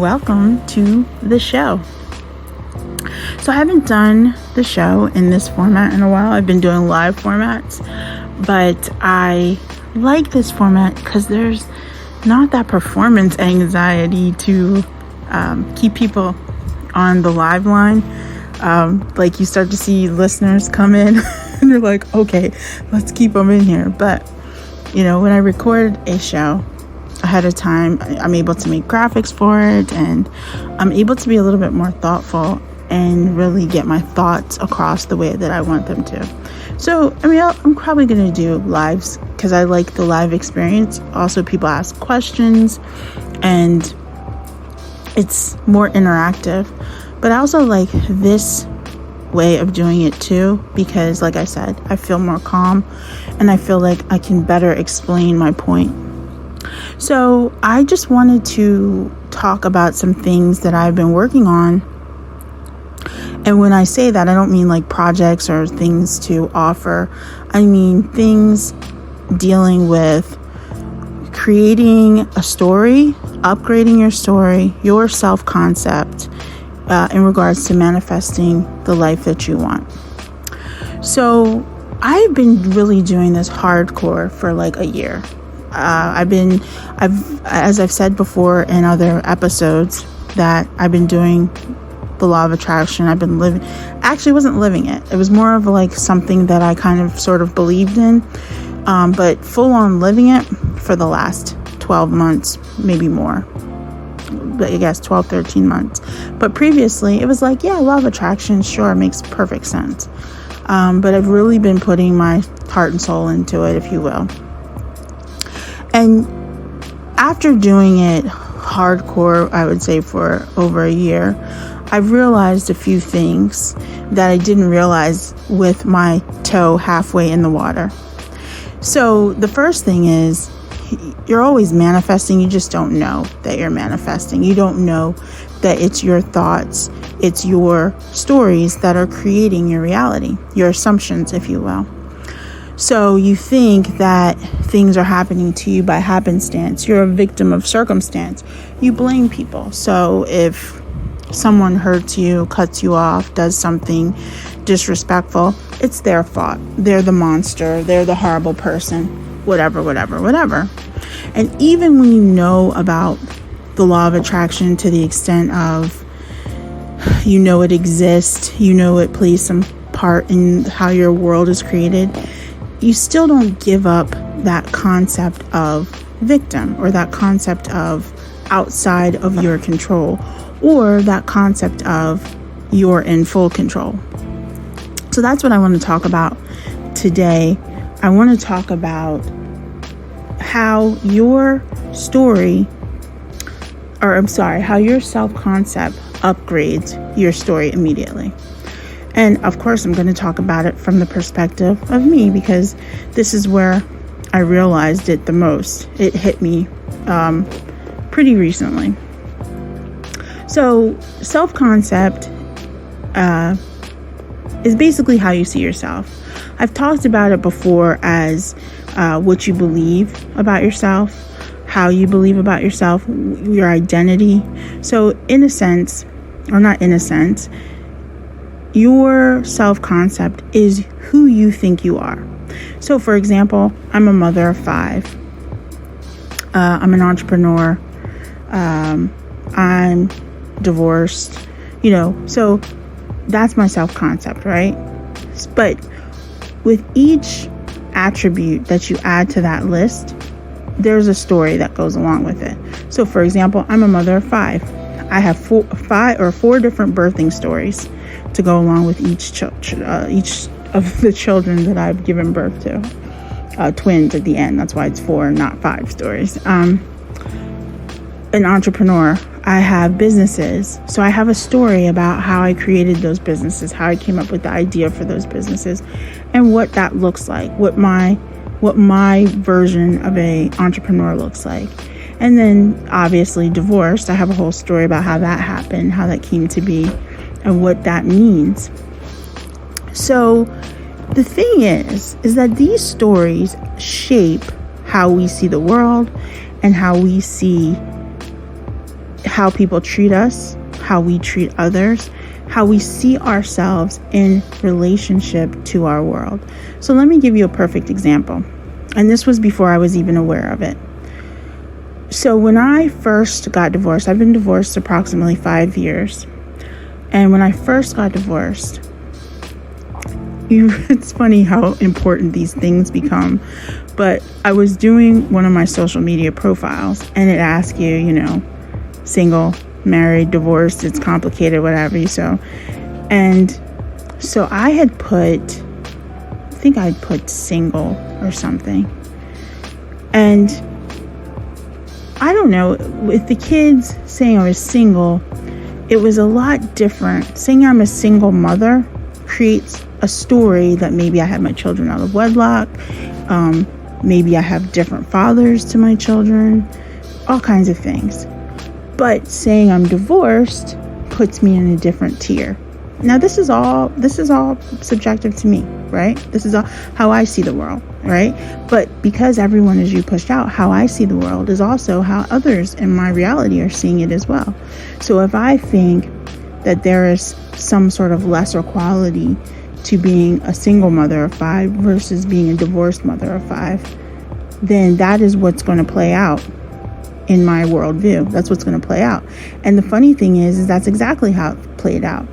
and welcome to the show. So I haven't done the show in this format in a while. I've been doing live formats, but I like this format because there's not that performance anxiety to keep people on the live line. Like you start to see listeners come in and you're like, okay, let's keep them in here. But when I record a show ahead of time, I'm able to make graphics for it, and I'm able to be a little bit more thoughtful and really get my thoughts across the way that I want them to. So, I'm probably going to do lives because I like the live experience. Also, people ask questions and it's more interactive. But I also like this way of doing it too, because like I said, I feel more calm and I feel like I can better explain my point. So I just wanted to talk about some things that I've been working on. And when I say that, I don't mean like projects or things to offer. I mean things dealing with creating a story, upgrading your story, your self-concept, in regards to manifesting the life that you want. So I've been really doing this hardcore for like a year. As I've said before in other episodes, that I've been doing the law of attraction. I've been wasn't living it. It was more of like something that I kind of sort of believed in, but full on living it for the last 12 months, maybe more. I guess 12, 13 months. But previously it was like, yeah, law of attraction, sure, makes perfect sense. But I've really been putting my heart and soul into it, if you will. And after doing it hardcore, I would say for over a year, I've realized a few things that I didn't realize with my toe halfway in the water. So the first thing is, you're always manifesting. You just don't know that you're manifesting. You don't know that it's your thoughts, it's your stories that are creating your reality, your assumptions, if you will. So you think that things are happening to you by happenstance. You're a victim of circumstance. You blame people. So if someone hurts you, cuts you off, does something disrespectful, it's their fault. They're the monster. They're the horrible person. Whatever. And even when you know about the law of attraction to the extent of, it exists, it plays some part in how your world is created, you still don't give up that concept of victim, or that concept of outside of your control, or that concept of you're in full control. So that's what I want to talk about today. I want to talk about how your story, how your self-concept upgrades your story immediately. And of course, I'm going to talk about it from the perspective of me, because this is where I realized it the most. It hit me pretty recently. So self-concept is basically how you see yourself. I've talked about it before as what you believe about yourself, how you believe about yourself, your identity. So in a sense, or not in a sense, your self-concept is who you think you are. So for example, I'm a mother of 5. I'm an entrepreneur. I'm divorced, so that's my self-concept, right? But with each attribute that you add to that list, there's a story that goes along with it. So for example, I'm a mother of 5. I have 4 different birthing stories to go along with each of the children that I've given birth to. Twins at the end. That's why it's 4 and not 5 stories. An entrepreneur. I have businesses. So I have a story about how I created those businesses, how I came up with the idea for those businesses, and what that looks like, what my version of a entrepreneur looks like. And then obviously divorced, I have a whole story about how that happened, how that came to be, and what that means. So the thing is that these stories shape how we see the world and how we see how people treat us, how we treat others, how we see ourselves in relationship to our world. So let me give you a perfect example. And this was before I was even aware of it. So when I first got divorced, I've been divorced approximately 5 years. And when I first got divorced, it's funny how important these things become. But I was doing one of my social media profiles, and it asks you, single, married, divorced, it's complicated, whatever. And so I had put single or something. And I don't know, with the kids saying I was single, it was a lot different. Saying I'm a single mother creates a story that maybe I had my children out of wedlock, maybe I have different fathers to my children, all kinds of things. But saying I'm divorced puts me in a different tier. Now this is all subjective to me, right? This is all how I see the world, right? But because everyone is pushed out, how I see the world is also how others in my reality are seeing it as well. So if I think that there is some sort of lesser quality to being a single mother of 5 versus being a divorced mother of 5, then that is what's going to play out in my worldview. That's what's going to play out. And the funny thing is that's exactly how it played out.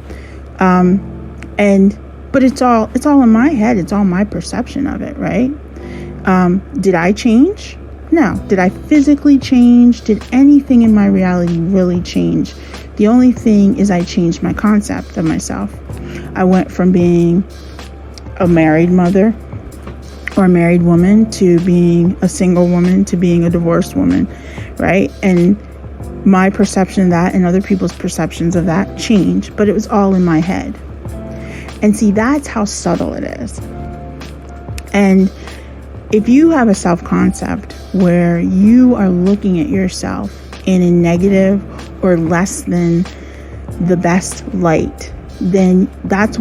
But it's all in my head. It's all my perception of it, right? Did I change? No. Did I physically change? Did anything in my reality really change? The only thing is I changed my concept of myself. I went from being a married mother or a married woman to being a single woman to being a divorced woman, right? And my perception of that and other people's perceptions of that changed, but it was all in my head. And see, that's how subtle it is. And if you have a self-concept where you are looking at yourself in a negative or less than the best light, then that's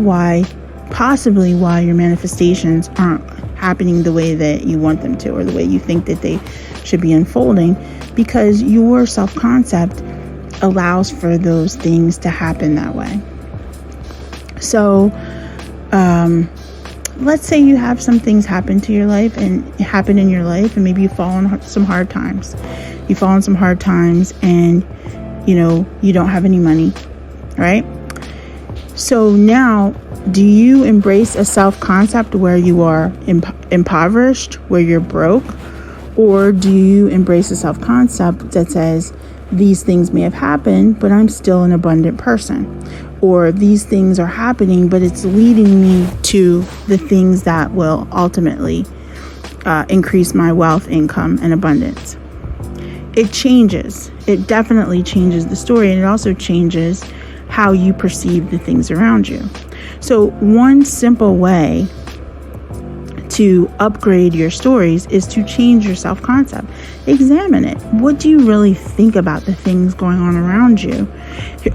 possibly why your manifestations aren't happening the way that you want them to, or the way you think that they should be unfolding, because your self-concept allows for those things to happen that way. So let's say you have some things happen in your life, and maybe you fall on some hard times. You fall on some hard times and you don't have any money, right? So now, do you embrace a self-concept where you are impoverished, where you're broke? Or do you embrace a self-concept that says, these things may have happened, but I'm still an abundant person? Or these things are happening, but it's leading me to the things that will ultimately increase my wealth, income, and abundance. It changes. It definitely changes the story, and it also changes how you perceive the things around you. So one simple way to upgrade your stories is to change your self-concept. Examine it. What do you really think about the things going on around you?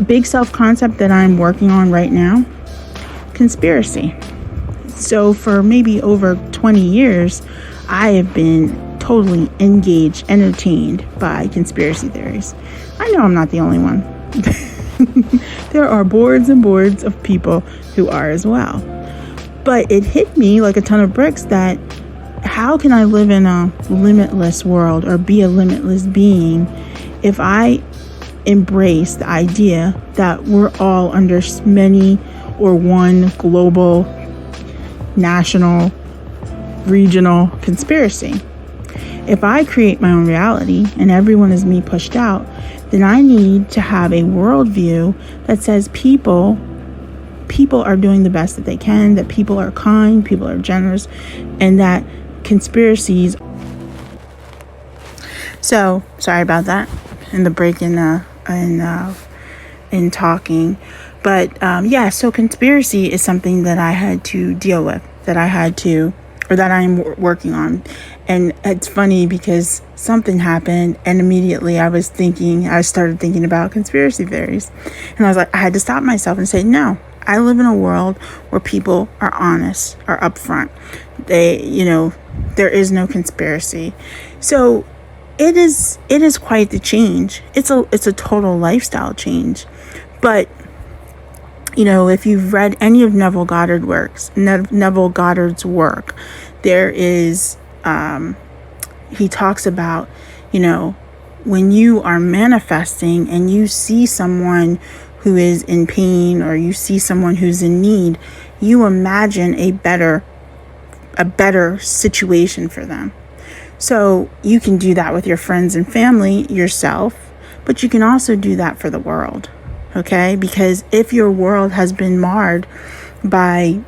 Big self-concept that I'm working on right now, conspiracy. So for maybe over 20 years, I have been totally engaged, entertained by conspiracy theories. I know I'm not the only one. There are boards and boards of people who are as well. But it hit me like a ton of bricks that how can I live in a limitless world or be a limitless being if I embrace the idea that we're all under many or one global, national, regional conspiracy? If I create my own reality and everyone is me pushed out, then I need to have a worldview that says people are doing the best that they can, that people are kind, people are generous, and that conspiracies. So sorry about that in the break in talking, but so conspiracy is something that I had to deal with, that I'm working on. And it's funny because something happened and immediately I started thinking about conspiracy theories. And I was like, I had to stop myself and say, no, I live in a world where people are honest, are upfront. There is no conspiracy. So it is quite the change. It's a total lifestyle change. But if you've read any of Neville Goddard's work, there is he talks about, when you are manifesting and you see someone who is in pain or you see someone who's in need, you imagine a better situation for them. So you can do that with your friends and family, yourself, but you can also do that for the world. Okay? Because if your world has been marred by,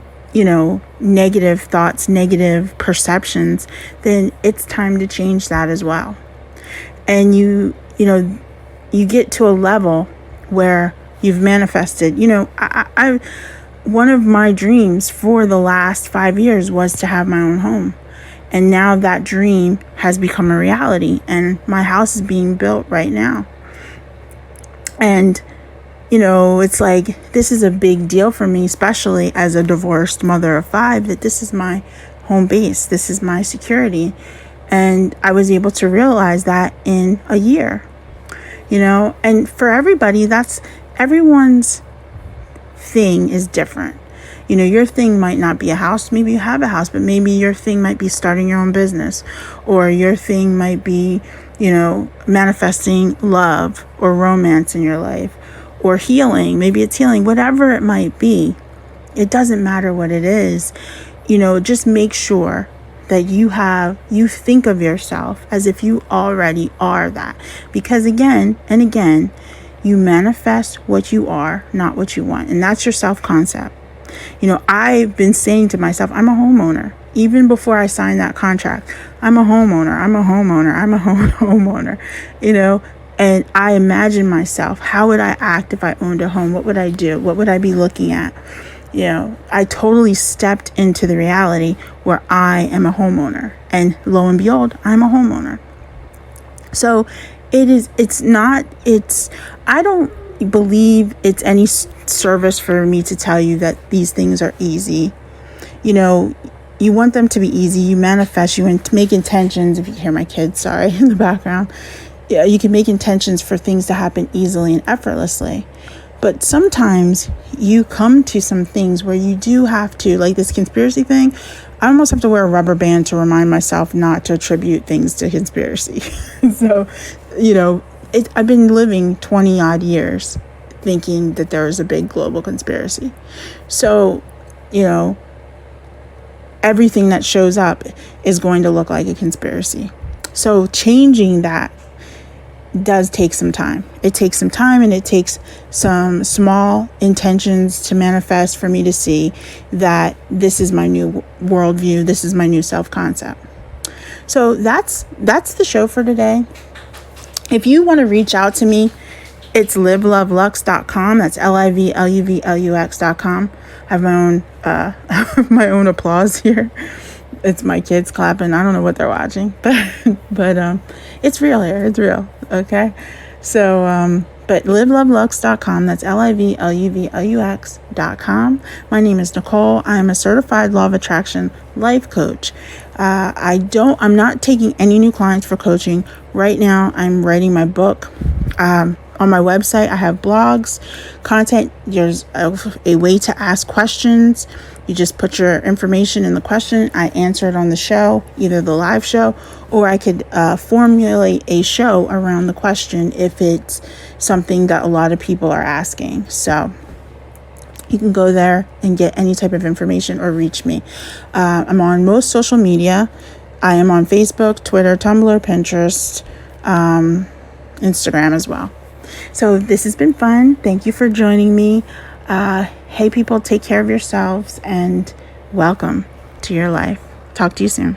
negative thoughts, negative perceptions, then it's time to change that as well. And you get to a level where you've manifested. I one of my dreams for the last 5 years was to have my own home. And now that dream has become a reality, and my house is being built right now. And it's like, this is a big deal for me, especially as a divorced mother of 5, that this is my home base. This is my security. And I was able to realize that in a year, and for everybody, everyone's thing is different. Your thing might not be a house. Maybe you have a house, but maybe your thing might be starting your own business, or your thing might be, manifesting love or romance in your life, or healing. Maybe it's healing, whatever it might be. It doesn't matter what it is. Just make sure that you think of yourself as if you already are that. Because again and again, you manifest what you are, not what you want. And that's your self-concept. I've been saying to myself, I'm a homeowner. Even before I signed that contract, I'm a homeowner. I'm a homeowner. I'm a homeowner. And I imagine myself, how would I act if I owned a home? What would I do? What would I be looking at? I totally stepped into the reality where I am a homeowner. And lo and behold, I'm a homeowner. So I don't believe it's any service for me to tell you that these things are easy. You want them to be easy. You manifest, you make intentions. If you hear my kids, sorry, in the background. Yeah, you can make intentions for things to happen easily and effortlessly. But sometimes you come to some things where you do have to, like this conspiracy thing, I almost have to wear a rubber band to remind myself not to attribute things to conspiracy. So, I've been living 20 odd years thinking that there is a big global conspiracy. So, everything that shows up is going to look like a conspiracy. So changing that does take some time. It takes some time, and it takes some small intentions to manifest for me to see that this is my new worldview. This is my new self-concept. So that's the show for today. If you want to reach out to me, it's livlovlux.com. That's LIVLUVLUX.com. I have my own applause here. It's my kids clapping. I don't know what they're watching, but it's real here. It's real. Okay. So, but livelovelux.com. That's LIVLUVLUX.com. My name is Nicole. I am a certified law of attraction life coach. I'm not taking any new clients for coaching right now. I'm writing my book. On my website, I have blogs, content. There's a way to ask questions. You just put your information in the question. I answer it on the show, either the live show, or I could formulate a show around the question if it's something that a lot of people are asking. So you can go there and get any type of information or reach me. I'm on most social media. I am on Facebook, Twitter, Tumblr, Pinterest, Instagram as well. So this has been fun. Thank you for joining me. Hey people, take care of yourselves and welcome to your life. Talk to you soon.